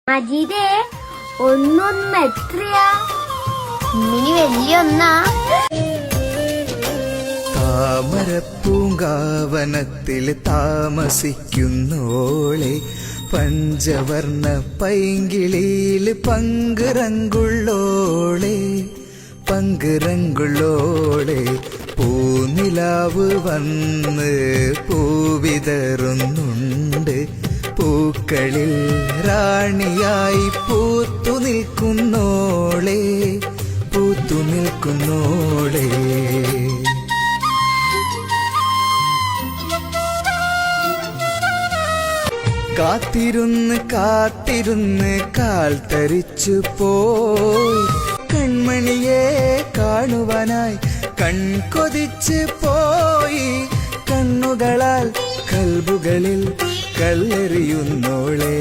മജീദേ, ഒന്നൊന്ന് എത്രയാ? ഇനി വലിയ ഒന്നാ. താമരപ്പൂങ്കാവനത്തിൽ താമസിക്കുന്നോളെ, പഞ്ചവർണ്ണ പൈങ്കിളിയിൽ പങ്കുറങ്കുള്ളോളെ, പങ്കുറങ്കുള്ളോളെ. പൂനിലാവ് വന്ന് പൂവിതറുന്നുണ്ട്, പൂക്കളിൽ റാണിയായി പൂത്തു നിൽക്കുന്നോളെ, പൂത്തു നിൽക്കുന്നോളെ. കാത്തിരുന്ന് കാത്തിരുന്ന് കാൽ തരിച്ചു പോയി, കൺമണിയെ കാണുവാനായി കൺകൊതിച്ച് പോയി. കണ്ണുകളാൽ കൽബുകളിൽ കല്ലെറിയുന്നോളെ.